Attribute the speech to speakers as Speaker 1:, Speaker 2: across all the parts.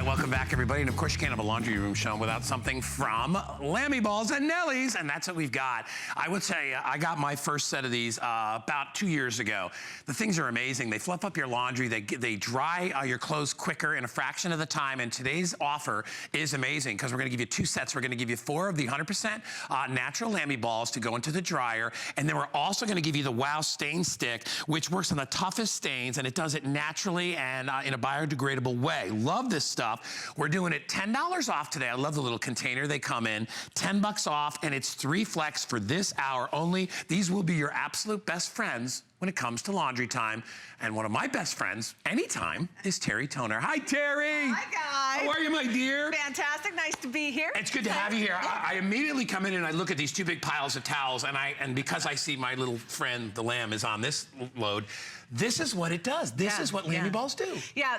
Speaker 1: right, welcome back, everybody. And of course, you can't have a laundry room show without something from Lamby Balls and Nellie's, and that's what we've got. I would say I got my first set of these about 2 years ago. The things are amazing. They fluff up your laundry. They dry your clothes quicker in a fraction of the time. And today's offer is amazing because we're going to give you 2 sets. We're going to give you 4 of the 100% natural Lamby Balls to go into the dryer, and then we're also going to give you the Wow Stain Stick, which works on the toughest stains, and it does it naturally and in a biodegradable way. Love this stuff. We're doing it $10 off today. I love the little container they come in. 10 bucks off, and it's 3 flex for this hour only. These will be your absolute best friends when it comes to laundry time. And one of my best friends, anytime, is Terry Toner. Hi, Terry.
Speaker 2: Hi, guys.
Speaker 1: How are you, my dear?
Speaker 2: Fantastic. Nice to be here.
Speaker 1: It's good to have you here. I immediately come in and I look at these 2 big piles of towels, and because I see my little friend, the lamb, is on this load, this is what it does. This is what Lamby Balls do.
Speaker 2: Yeah,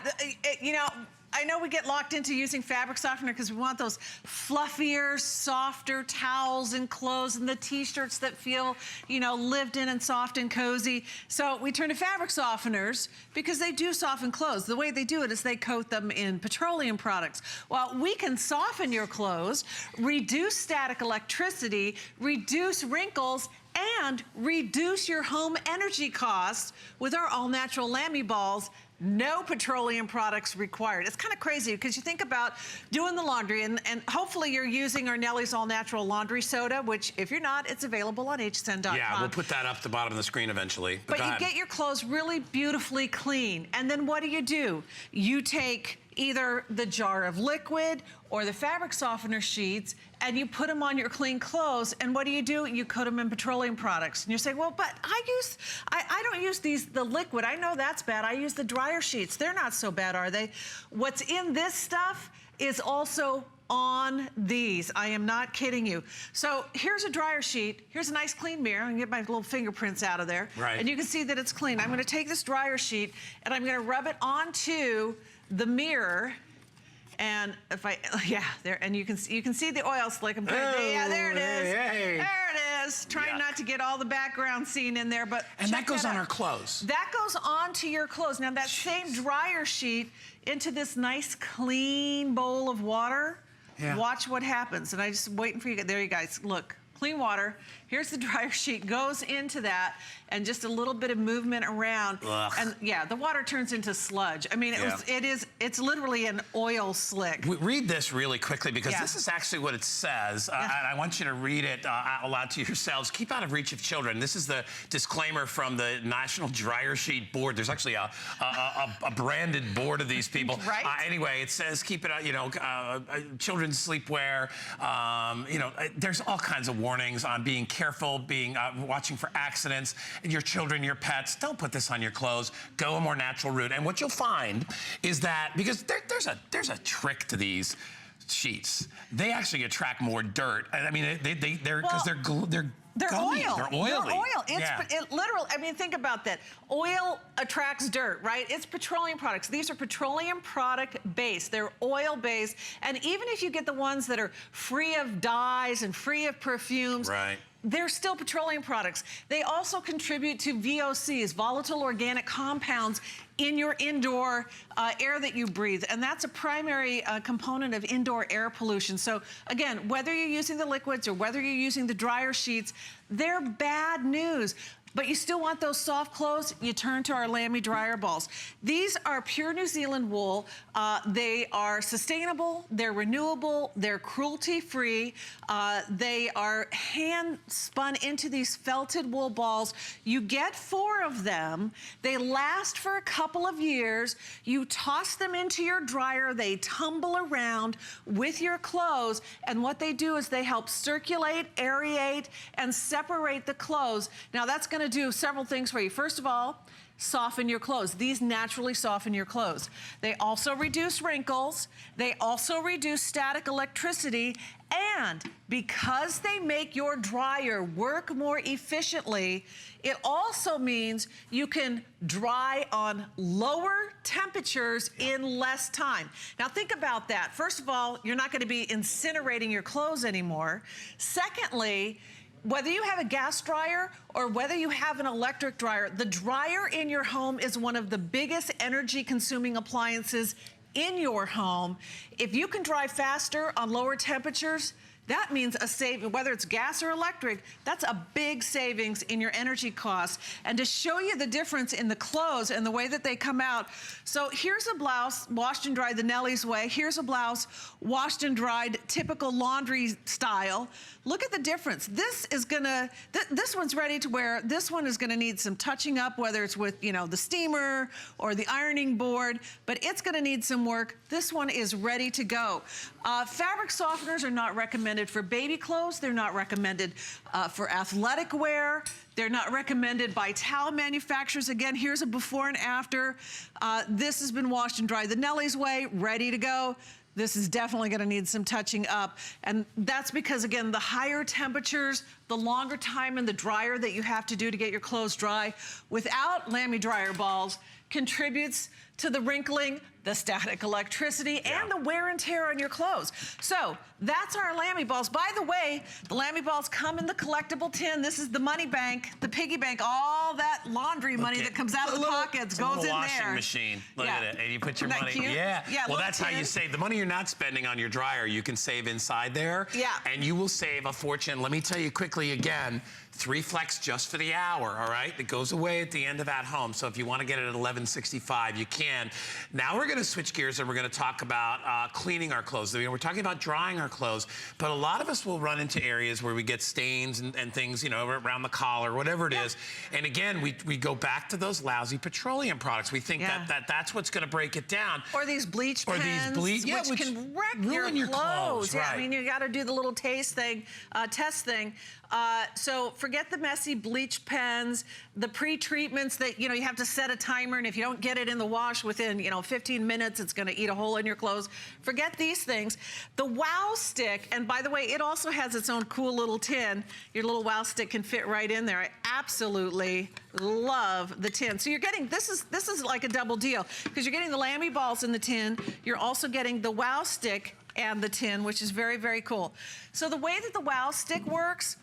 Speaker 2: you know, I know we get locked into using fabric softener because we want those fluffier, softer towels and clothes and the t-shirts that feel, you know, lived in and soft and cozy. So we turn to fabric softeners because they do soften clothes. The way they do it is they coat them in petroleum products. Well, we can soften your clothes, reduce static electricity, reduce wrinkles, and reduce your home energy costs with our all-natural Lamby Balls. No petroleum products required. It's kind of crazy because you think about doing the laundry, and hopefully you're using our Nellie's All Natural Laundry Soda, which if you're not, it's available on hsn.com.
Speaker 1: Yeah, we'll put that up at the bottom of the screen eventually.
Speaker 2: But you get your clothes really beautifully clean. And then what do? You take either the jar of liquid or the fabric softener sheets and you put them on your clean clothes, and what do? You coat them in petroleum products. And you're saying, well, but I don't use the liquid. I know that's bad. I use the dryer sheets. They're not so bad, are they? What's in this stuff is also on these. I am not kidding you. So here's a dryer sheet. Here's a nice clean mirror. I can get my little fingerprints out of there.
Speaker 1: Right.
Speaker 2: And you can see that it's clean. I'm gonna take this dryer sheet and I'm gonna rub it onto the mirror. And if there, and you can see the oil slick. I'm trying to, yeah, there it is.
Speaker 1: Hey.
Speaker 2: There it is. Trying not to get all the background scene in there, but
Speaker 1: and that goes on our clothes.
Speaker 2: That goes onto your clothes. Now that same dryer sheet into this nice clean bowl of water. Yeah. Watch what happens. And I just waiting for you. There you guys, look, clean water. Here's the dryer sheet, goes into that, and just a little bit of movement around. Ugh. And yeah, the water turns into sludge. I mean, it's literally an oil slick.
Speaker 1: Read this really quickly because this is actually what it says. And I want you to read it out loud to yourselves. Keep out of reach of children. This is the disclaimer from the National Dryer Sheet Board. There's actually a branded board of these people.
Speaker 2: Right.
Speaker 1: Anyway, it says keep it out, you know, children's sleepwear. You know, there's all kinds of warnings on being careful, being watching for accidents. And your children, your pets, don't put this on your clothes. Go a more natural route. And what you'll find is that, because there's a trick to these sheets. They actually attract more dirt. I mean, they're gummy.
Speaker 2: They're oil.
Speaker 1: They're oily.
Speaker 2: They're oil. It literally, I mean, think about that. Oil attracts dirt, right? It's petroleum products. These are petroleum product based. They're oil based. And even if you get the ones that are free of dyes and free of perfumes, right, they're still petroleum products. They also contribute to VOCs, volatile organic compounds, in your indoor air that you breathe. And that's a primary component of indoor air pollution. So again, whether you're using the liquids or whether you're using the dryer sheets, they're bad news. But you still want those soft clothes, you turn to our Lamby Dryerballs. These are pure New Zealand wool. They are sustainable, they're renewable, they're cruelty-free. They are hand spun into these felted wool balls. You get 4 of them. They last for a couple of years. You toss them into your dryer, they tumble around with your clothes, and what they do is they help circulate, aerate, and separate the clothes. Now that's gonna do several things for you. First of all, soften your clothes. These naturally soften your clothes. They also reduce wrinkles. They also reduce static electricity. And because they make your dryer work more efficiently, it also means you can dry on lower temperatures in less time. Now think about that. First of all, you're not going to be incinerating your clothes anymore. Secondly, whether you have a gas dryer or whether you have an electric dryer, the dryer in your home is one of the biggest energy consuming appliances in your home. If you can drive faster on lower temperatures, that means a saving, whether it's gas or electric, that's a big savings in your energy costs. And to show you the difference in the clothes and the way that they come out, so here's a blouse washed and dried the Nellie's way. Here's a blouse washed and dried typical laundry style. Look at the difference. This is gonna, this one's ready to wear. This one is gonna need some touching up, whether it's with, you know, the steamer or the ironing board, but it's gonna need some work. This one is ready to go. Fabric softeners are not recommended for baby clothes. They're not recommended for athletic wear. They're not recommended by towel manufacturers. Again, here's a before and after. This has been washed and dried the Nellie's way, ready to go. This is definitely gonna need some touching up. And that's because, again, the higher temperatures, the longer time in the dryer that you have to do to get your clothes dry without Lamby Dryerballs contributes to the wrinkling, the static electricity, and the wear and tear on your clothes. So that's our Lamby Balls. By the way, the Lamby Balls come in the collectible tin. This is the money bank, the piggy bank, all that laundry money that comes out of the pockets goes in there.
Speaker 1: Washing machine. Look at it. And you put your money.
Speaker 2: Cute?
Speaker 1: Yeah. Well, that's
Speaker 2: tin.
Speaker 1: how you save. The money you're not spending on your dryer, you can save inside there.
Speaker 2: Yeah.
Speaker 1: And you will save a fortune. Let me tell you quickly again, 3 flex just for the hour, all right? It goes away at the end of that home. So if you want to get it at $11.65, you can. Now we're going to switch gears and we're going to talk about cleaning our clothes. You know, we're talking about drying our clothes, but a lot of us will run into areas where we get stains and things, you know, around the collar, whatever it is. And again, we go back to those lousy petroleum products. We think that's what's going to break it down.
Speaker 2: Or these bleach pens, which can wreck your clothes.
Speaker 1: Right.
Speaker 2: I mean, you got to do the little test thing. So forget the messy bleach pens, the pre-treatments that, you know, you have to set a timer, and if you don't get it in the wash within, you know, 15 minutes, it's going to eat a hole in your clothes. Forget these things. The Wow Stick, and by the way, it also has its own cool little tin. Your little Wow Stick can fit right in there. I absolutely love the tin. So you're getting, this is like a double deal, because you're getting the Lamby Balls in the tin. You're also getting the Wow Stick and the tin, which is very, very cool. So the way that the Wow Stick works,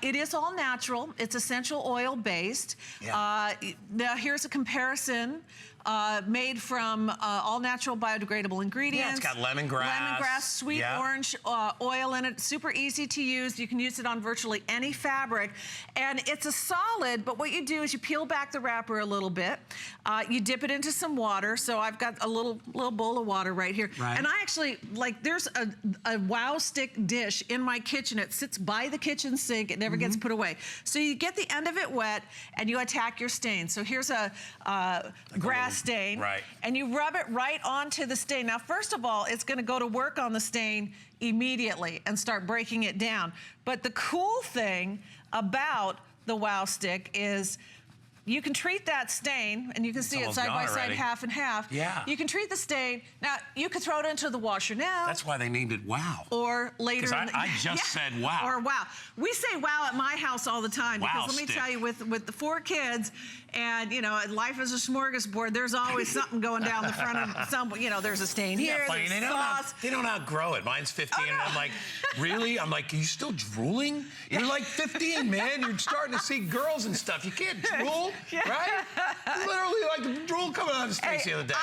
Speaker 2: it is all natural. It's essential oil based. Now here's a comparison. Made from all natural biodegradable ingredients.
Speaker 1: Yeah, it's got lemongrass.
Speaker 2: Sweet orange oil in it. Super easy to use. You can use it on virtually any fabric. And it's a solid, but what you do is you peel back the wrapper a little bit. You dip it into some water. So I've got a little bowl of water right here.
Speaker 1: Right.
Speaker 2: And I actually, like, there's a Wow Stick dish in my kitchen. It sits by the kitchen sink. It never gets put away. So you get the end of it wet and you attack your stain. So here's a grass stain, and you rub it right onto the stain. Now, first of all, it's going to go to work on the stain immediately and start breaking it down. But the cool thing about the Wow Stick is you can treat that stain, and you can see it side by side, half and half.
Speaker 1: Yeah.
Speaker 2: You can treat the stain. Now, you could throw it into the washer now.
Speaker 1: That's why they named it Wow.
Speaker 2: Or later.
Speaker 1: I just said wow.
Speaker 2: Or wow. We say wow at my house all the time.
Speaker 1: Wow
Speaker 2: because let me
Speaker 1: stick.
Speaker 2: tell you, with the 4 kids, and, you know, life is a smorgasbord, there's always something going down the front of some, you know, there's a stain here, there's sauce.
Speaker 1: They don't outgrow it. Mine's 15, and I'm like, really? I'm like, are you still drooling? You're like 15, man. You're starting to see girls and stuff. You can't drool, right? Literally like drool coming out of his face the other day.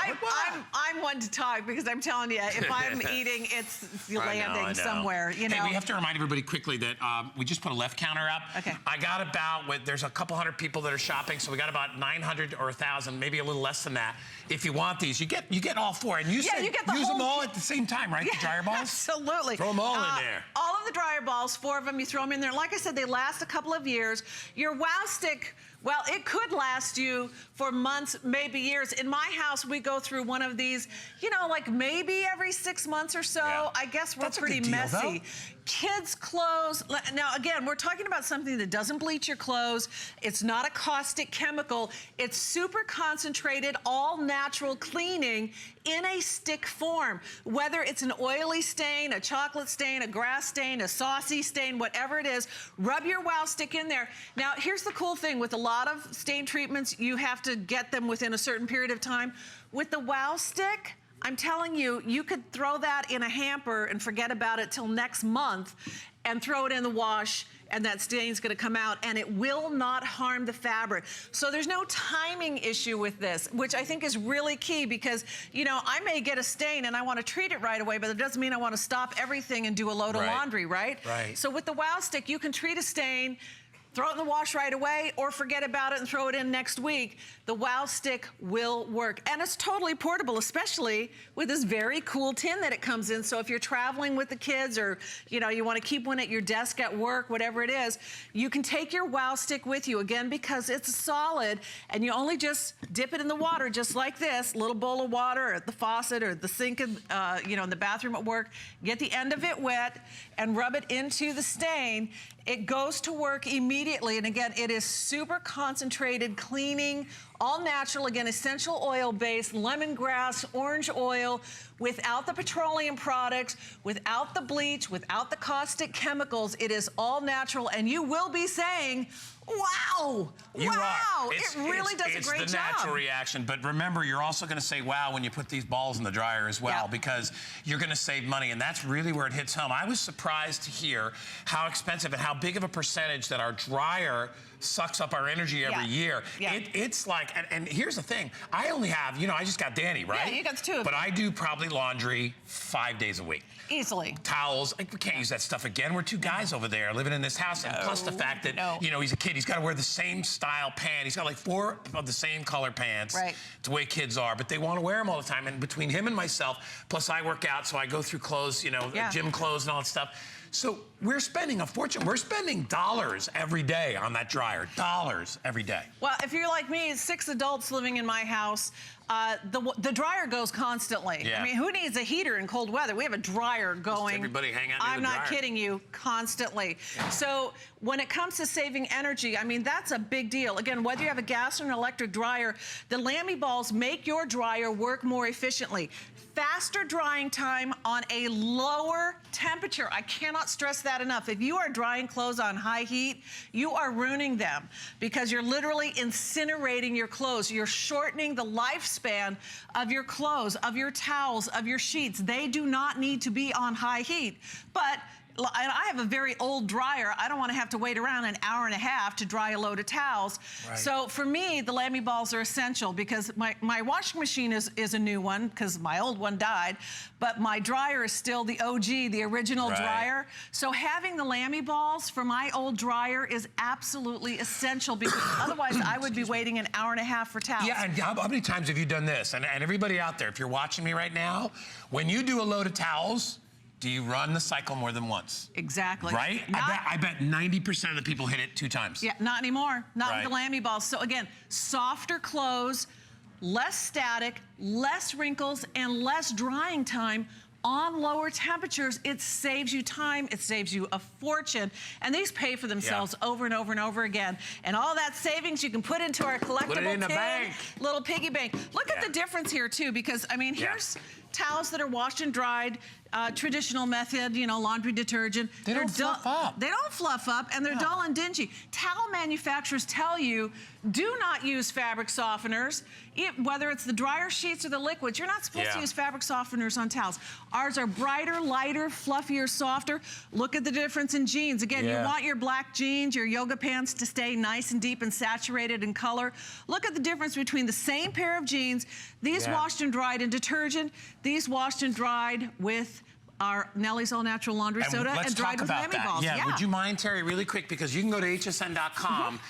Speaker 2: I'm one to talk, because I'm telling you, if I'm eating, it's landing somewhere, you know.
Speaker 1: Hey, we have to remind everybody quickly that we just put a left counter up.
Speaker 2: Okay.
Speaker 1: I got about, there's a couple hundred people that are shopping, so we got about 900 or 1,000, maybe a little less than that. If you want these, you get all 4, and you said
Speaker 2: you get the
Speaker 1: use
Speaker 2: whole
Speaker 1: them all at the same time, right? The dryer balls.
Speaker 2: Absolutely.
Speaker 1: Throw them all in there.
Speaker 2: All of the dryer balls, 4 of them, you throw them in there. Like I said, they last a couple of years. Your Wow Stick, well, it could last you for months, maybe years. In my house, we go through one of these, you know, like maybe every 6 months or so. Yeah. I guess we're pretty messy. Kids' clothes. Now, again, we're talking about something that doesn't bleach your clothes. It's not a caustic chemical. It's super concentrated, all natural cleaning in a stick form. Whether it's an oily stain, a chocolate stain, a grass stain, a saucy stain, whatever it is, rub your Wow Stick in there. Now, here's the cool thing. With a lot of stain treatments, you have to get them within a certain period of time. With the Wow Stick, I'm telling you, you could throw that in a hamper and forget about it till next month and throw it in the wash and that stain's gonna come out, and it will not harm the fabric. So there's no timing issue with this, which I think is really key, because, you know, I may get a stain and I wanna treat it right away, but it doesn't mean I wanna stop everything and do a load of laundry, right?
Speaker 1: Right.
Speaker 2: So with the Wow Stick, you can treat a stain, throw it in the wash right away, or forget about it and throw it in next week. The Wow Stick will work. And it's totally portable, especially with this very cool tin that it comes in. So if you're traveling with the kids, or you know, you want to keep one at your desk at work, whatever it is, you can take your Wow Stick with you, again, because it's solid, and you only just dip it in the water, just like this, little bowl of water at the faucet or the sink, you know, in the bathroom at work. Get the end of it wet and rub it into the stain. It goes to work immediately, and again, it is super concentrated cleaning, all natural, again, essential oil based, lemongrass, orange oil, without the petroleum products, without the bleach, without the caustic chemicals. It is all natural, and you will be saying, wow, wow, it really does a great job.
Speaker 1: It's the natural reaction, but remember, you're also gonna say wow when you put these balls in the dryer as well, because you're gonna save money, and that's really where it hits home. I was surprised to hear how expensive and how big of a percentage that our dryer sucks up our energy every year. It's like, and here's the thing, I only have, you know, I just got Danny, right?
Speaker 2: Yeah, you got two of them.
Speaker 1: But I do probably laundry 5 days a week.
Speaker 2: Easily.
Speaker 1: Towels, we can't use that stuff again. We're two guys over there living in this house, and plus the fact that, you know, he's a kid, he's got to wear the same style pant. He's got like 4 of the same color pants. Right. It's the way kids are, but they want to wear them all the time. And between him and myself, plus I work out, so I go through clothes, you know, gym clothes and all that stuff. So we're spending a fortune. We're spending dollars every day on that dryer. Dollars every day.
Speaker 2: Well, if you're like me, 6 adults living in my house, the dryer goes constantly. I mean, who needs a heater in cold weather? We have a dryer going.
Speaker 1: Everybody hang out near
Speaker 2: I'm
Speaker 1: the
Speaker 2: not
Speaker 1: dryer.
Speaker 2: kidding you, constantly. So when it comes to saving energy, I mean, that's a big deal. Again, whether you have a gas or an electric dryer, the Lamby balls make your dryer work more efficiently. Faster drying time on a lower temperature. I cannot stress that enough. If you are drying clothes on high heat, you are ruining them, because you're literally incinerating your clothes. You're shortening the lifespan of your clothes, of your towels, of your sheets. They do not need to be on high heat. But I have a very old dryer. I don't want to have to wait around an hour and a half to dry a load of towels. Right. So for me, the Lamby balls are essential, because my washing machine is a new one, because my old one died, but my dryer is still the OG, the original dryer. So having the Lamby balls for my old dryer is absolutely essential, because otherwise I would be waiting an hour and a half for towels.
Speaker 1: Yeah, and how many times have you done this? And everybody out there, if you're watching me right now, when you do a load of towels, do you run the cycle more than once?
Speaker 2: Exactly.
Speaker 1: Right? I bet 90% of the people hit it 2 times.
Speaker 2: Yeah, not anymore. Not with the Lamby balls. So again, softer clothes, less static, less wrinkles, and less drying time on lower temperatures. It saves you time, it saves you a fortune, and these pay for themselves over and over and over again. And all that savings you can put into our collectible tin, little piggy bank. Look at the difference here too, because I mean, here's towels that are washed and dried, traditional method, you know, laundry detergent.
Speaker 1: They don't fluff up.
Speaker 2: They don't fluff up, and they're dull and dingy. Towel manufacturers tell you, do not use fabric softeners. Whether it's the dryer sheets or the liquids, you're not supposed to use fabric softeners on towels. Ours are brighter, lighter, fluffier, softer. Look at the difference in jeans. Again, you want your black jeans, your yoga pants to stay nice and deep and saturated in color. Look at the difference between the same pair of jeans, these washed and dried in detergent, these washed and dried with our Nellie's All Natural Laundry Soda, and dried with Lamby balls.
Speaker 1: Would you mind, Terry, really quick, because you can go to hsn.com